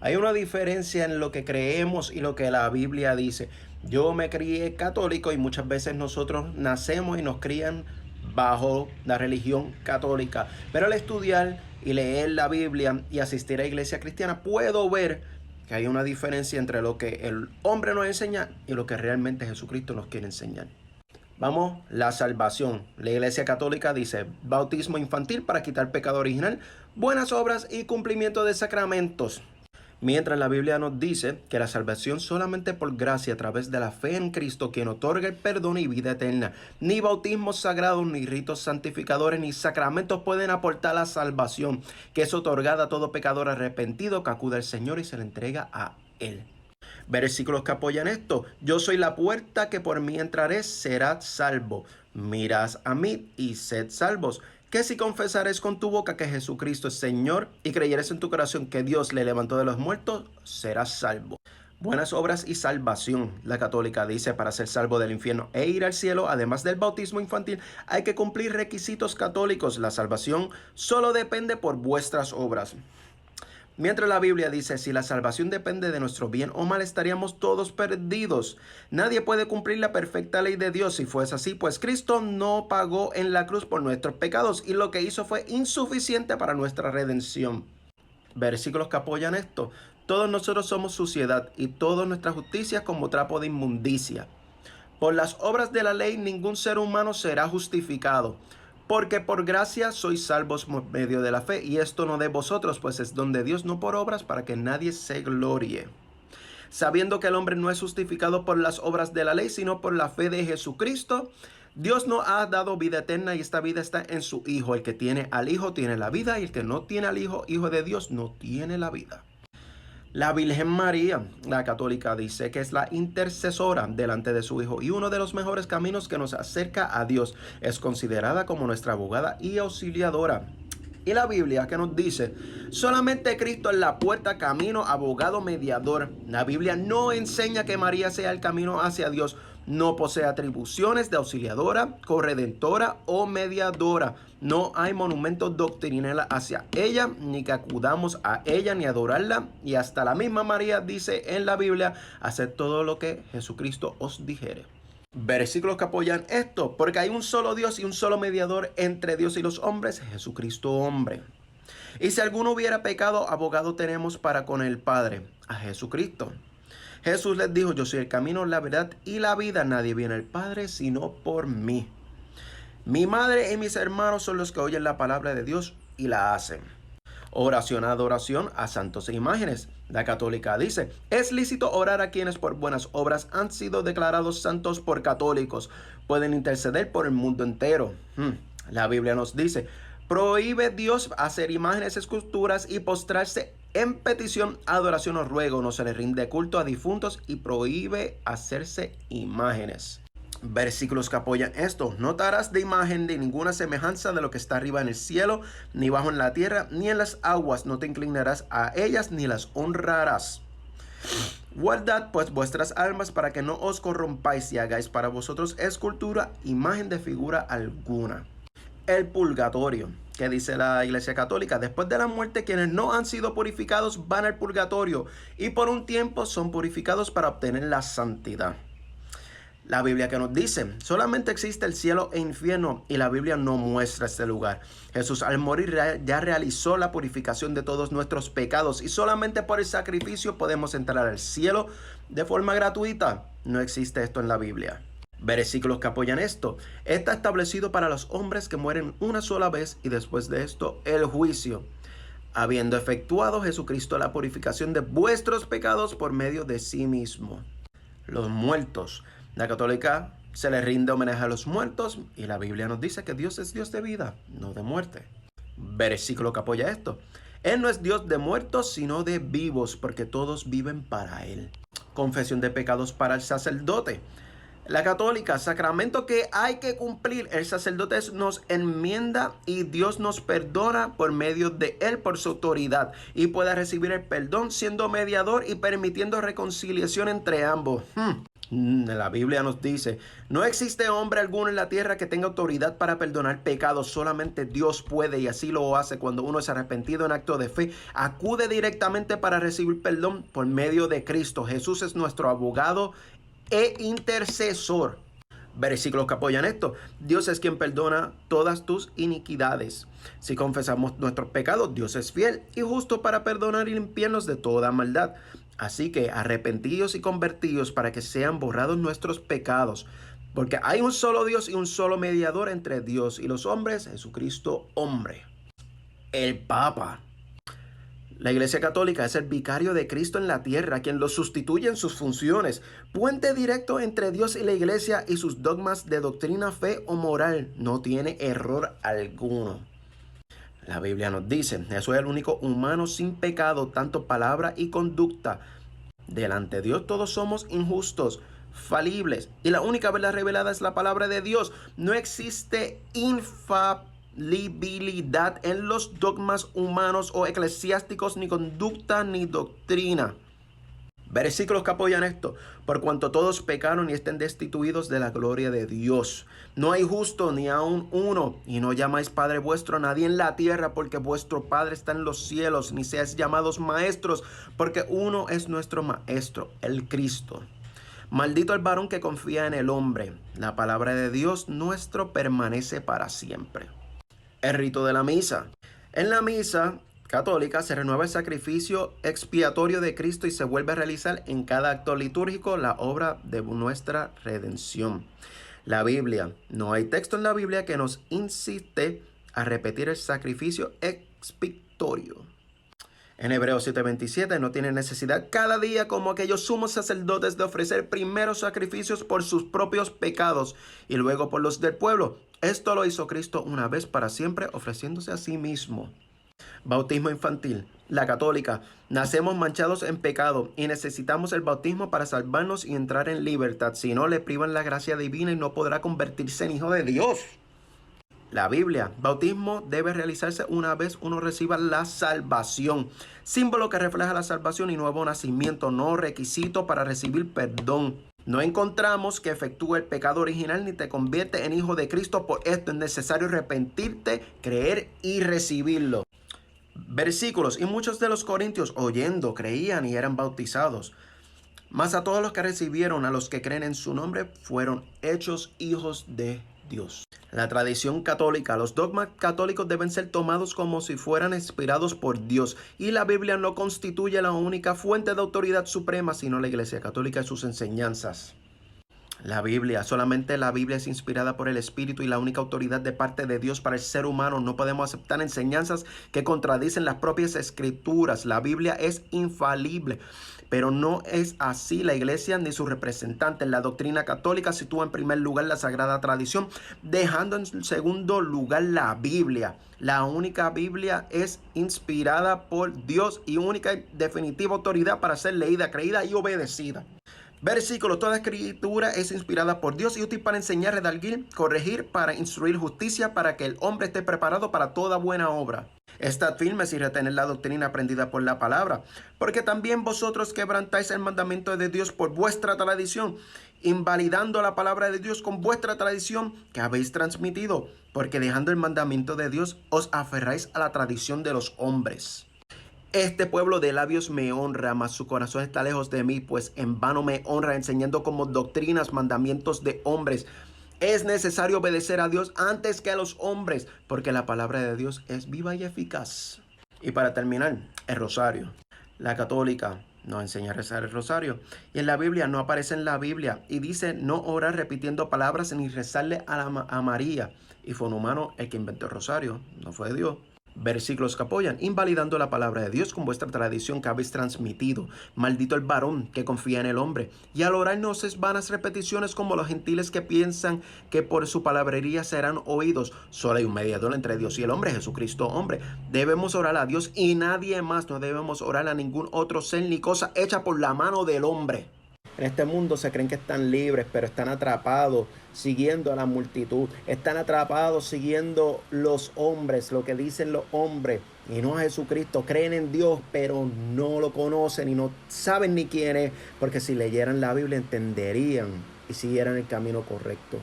Hay una diferencia en lo que creemos y lo que la Biblia dice. Yo me crié católico y muchas veces nosotros nacemos y nos crían bajo la religión católica. Pero al estudiar y leer la Biblia y asistir a iglesia cristiana, puedo ver que hay una diferencia entre lo que el hombre nos enseña y lo que realmente Jesucristo nos quiere enseñar. Vamos, la salvación. La Iglesia Católica dice bautismo infantil para quitar pecado original, buenas obras y cumplimiento de sacramentos. Mientras la Biblia nos dice que la salvación solamente por gracia a través de la fe en Cristo, quien otorga el perdón y vida eterna. Ni bautismos sagrados, ni ritos santificadores, ni sacramentos pueden aportar la salvación, que es otorgada a todo pecador arrepentido que acude al Señor y se le entrega a Él. Versículos que apoyan esto. Yo soy la puerta, que por mí entraré, serás salvo. Mirad a mí y sed salvos. Que si confesares con tu boca que Jesucristo es Señor y creyeres en tu corazón que Dios le levantó de los muertos, serás salvo. Buenas obras y salvación. La católica dice para ser salvo del infierno e ir al cielo, además del bautismo infantil, hay que cumplir requisitos católicos. La salvación solo depende por vuestras obras. Mientras la Biblia dice, si la salvación depende de nuestro bien o mal, estaríamos todos perdidos. Nadie puede cumplir la perfecta ley de Dios. Si fuese así, pues Cristo no pagó en la cruz por nuestros pecados y lo que hizo fue insuficiente para nuestra redención. Versículos que apoyan esto. Todos nosotros somos suciedad y toda nuestra justicia como trapo de inmundicia. Por las obras de la ley ningún ser humano será justificado. Porque por gracia sois salvos por medio de la fe, y esto no de vosotros, pues es don de Dios, no por obras, para que nadie se gloríe. Sabiendo que el hombre no es justificado por las obras de la ley, sino por la fe de Jesucristo, Dios nos ha dado vida eterna y esta vida está en su Hijo. El que tiene al Hijo tiene la vida, y el que no tiene al Hijo, Hijo de Dios, no tiene la vida. La Virgen María, la católica, dice que es la intercesora delante de su Hijo y uno de los mejores caminos que nos acerca a Dios. Es considerada como nuestra abogada y auxiliadora. Y la Biblia que nos dice, solamente Cristo es la puerta, camino, abogado, mediador. La Biblia no enseña que María sea el camino hacia Dios. No posee atribuciones de auxiliadora, corredentora o mediadora. No hay monumentos doctrinales hacia ella, ni que acudamos a ella, ni adorarla. Y hasta la misma María dice en la Biblia, haced todo lo que Jesucristo os dijere. Versículos que apoyan esto, porque hay un solo Dios y un solo mediador entre Dios y los hombres, Jesucristo hombre. Y si alguno hubiera pecado, abogado tenemos para con el Padre, a Jesucristo. Jesús les dijo, yo soy el camino, la verdad y la vida. Nadie viene al Padre sino por mí. Mi madre y mis hermanos son los que oyen la palabra de Dios y la hacen. Oración, adoración a santos e imágenes. La católica dice, es lícito orar a quienes por buenas obras han sido declarados santos por católicos. Pueden interceder por el mundo entero. La Biblia nos dice, prohíbe Dios hacer imágenes, esculturas y postrarse en petición, adoración o ruego. No se le rinde culto a difuntos y prohíbe hacerse imágenes. Versículos que apoyan esto. No te harás de imagen de ninguna semejanza de lo que está arriba en el cielo, ni bajo en la tierra, ni en las aguas. No te inclinarás a ellas, ni las honrarás. Guardad pues vuestras almas para que no os corrompáis y hagáis para vosotros escultura, imagen de figura alguna. El purgatorio, que dice la Iglesia Católica, después de la muerte quienes no han sido purificados van al purgatorio y por un tiempo son purificados para obtener la santidad. La Biblia que nos dice, solamente existe el cielo e infierno y la Biblia no muestra este lugar. Jesús al morir ya realizó la purificación de todos nuestros pecados y solamente por el sacrificio podemos entrar al cielo de forma gratuita. No existe esto en la Biblia. Versículos que apoyan esto. Está establecido para los hombres que mueren una sola vez y después de esto el juicio. Habiendo efectuado Jesucristo la purificación de vuestros pecados por medio de sí mismo. Los muertos. La católica se le rinde homenaje a los muertos y la Biblia nos dice que Dios es Dios de vida, no de muerte. Versículo que apoya esto. Él no es Dios de muertos, sino de vivos, porque todos viven para Él. Confesión de pecados para el sacerdote. La católica, sacramento que hay que cumplir. El sacerdote nos enmienda y Dios nos perdona por medio de él, por su autoridad. Y puede recibir el perdón siendo mediador y permitiendo reconciliación entre ambos. La Biblia nos dice, no existe hombre alguno en la tierra que tenga autoridad para perdonar pecados, solamente Dios puede y así lo hace cuando uno es arrepentido en acto de fe, acude directamente para recibir perdón por medio de Cristo. Jesús es nuestro abogado e intercesor. Versículos que apoyan esto. Dios es quien perdona todas tus iniquidades. Si confesamos nuestros pecados, Dios es fiel y justo para perdonar y limpiarnos de toda maldad. Así que arrepentidos y convertidos para que sean borrados nuestros pecados. Porque hay un solo Dios y un solo mediador entre Dios y los hombres, Jesucristo hombre. El Papa. La Iglesia Católica es el vicario de Cristo en la tierra, quien lo sustituye en sus funciones, puente directo entre Dios y la Iglesia y sus dogmas de doctrina, fe o moral. No tiene error alguno. La Biblia nos dice, Jesús es el único humano sin pecado, tanto palabra y conducta. Delante de Dios todos somos injustos, falibles, y la única verdad revelada es la palabra de Dios. No existe infalibilidad en los dogmas humanos o eclesiásticos, ni conducta ni doctrina. Versículos que apoyan esto. Por cuanto todos pecaron y estén destituidos de la gloria de Dios. No hay justo ni aun uno. Y no llamáis Padre vuestro a nadie en la tierra, porque vuestro Padre está en los cielos. Ni seáis llamados maestros, porque uno es nuestro Maestro, el Cristo. Maldito el varón que confía en el hombre. La palabra de Dios nuestro permanece para siempre. El rito de la misa. En la misa católica se renueva el sacrificio expiatorio de Cristo y se vuelve a realizar en cada acto litúrgico la obra de nuestra redención. La Biblia. No hay texto en la Biblia que nos incite a repetir el sacrificio expiatorio. En Hebreos 7:27 no tiene necesidad cada día como aquellos sumos sacerdotes de ofrecer primero sacrificios por sus propios pecados y luego por los del pueblo. Esto lo hizo Cristo una vez para siempre, ofreciéndose a sí mismo. Bautismo infantil. La católica. Nacemos manchados en pecado y necesitamos el bautismo para salvarnos y entrar en libertad. Si no, le privan la gracia divina y no podrá convertirse en hijo de Dios. La Biblia. Bautismo debe realizarse una vez uno reciba la salvación. Símbolo que refleja la salvación y nuevo nacimiento, no requisito para recibir perdón. No encontramos que efectúe el pecado original ni te convierte en hijo de Cristo. Por esto es necesario arrepentirte, creer y recibirlo. Versículos. Y muchos de los corintios oyendo creían y eran bautizados. Mas a todos los que recibieron, a los que creen en su nombre, fueron hechos hijos de Dios. La tradición católica. Los dogmas católicos deben ser tomados como si fueran inspirados por Dios. Y la Biblia no constituye la única fuente de autoridad suprema, sino la Iglesia Católica y sus enseñanzas. La Biblia, solamente la Biblia es inspirada por el Espíritu y la única autoridad de parte de Dios para el ser humano. No podemos aceptar enseñanzas que contradicen las propias Escrituras. La Biblia es infalible, pero no es así la Iglesia ni sus representantes. La doctrina católica sitúa en primer lugar la sagrada tradición, dejando en segundo lugar la Biblia. La única Biblia es inspirada por Dios y única y definitiva autoridad para ser leída, creída y obedecida. Versículo. Toda escritura es inspirada por Dios y útil para enseñar, redarguir, corregir, para instruir justicia, para que el hombre esté preparado para toda buena obra. Estad firmes y retened la doctrina aprendida por la palabra, porque también vosotros quebrantáis el mandamiento de Dios por vuestra tradición, invalidando la palabra de Dios con vuestra tradición que habéis transmitido, porque dejando el mandamiento de Dios os aferráis a la tradición de los hombres. Este pueblo de labios me honra, mas su corazón está lejos de mí, pues en vano me honra, enseñando como doctrinas mandamientos de hombres. Es necesario obedecer a Dios antes que a los hombres, porque la palabra de Dios es viva y eficaz. Y para terminar, el rosario. La católica nos enseña a rezar el rosario. Y en la Biblia no aparece en la Biblia. Y dice no orar repitiendo palabras ni rezarle a María. Y fue un humano el que inventó el rosario, no fue Dios. Versículos que apoyan, invalidando la palabra de Dios con vuestra tradición que habéis transmitido. Maldito el varón que confía en el hombre. Y al orar no es vanas repeticiones como los gentiles que piensan que por su palabrería serán oídos. Solo hay un mediador entre Dios y el hombre, Jesucristo hombre. Debemos orar a Dios y nadie más. No debemos orar a ningún otro ser ni cosa hecha por la mano del hombre. en este mundo se creen que están libres, pero están atrapados siguiendo a la multitud. Están atrapados siguiendo los hombres, lo que dicen los hombres, y no a Jesucristo. Creen en Dios, pero no lo conocen y no saben ni quién es, porque si leyeran la Biblia entenderían y siguieran el camino correcto.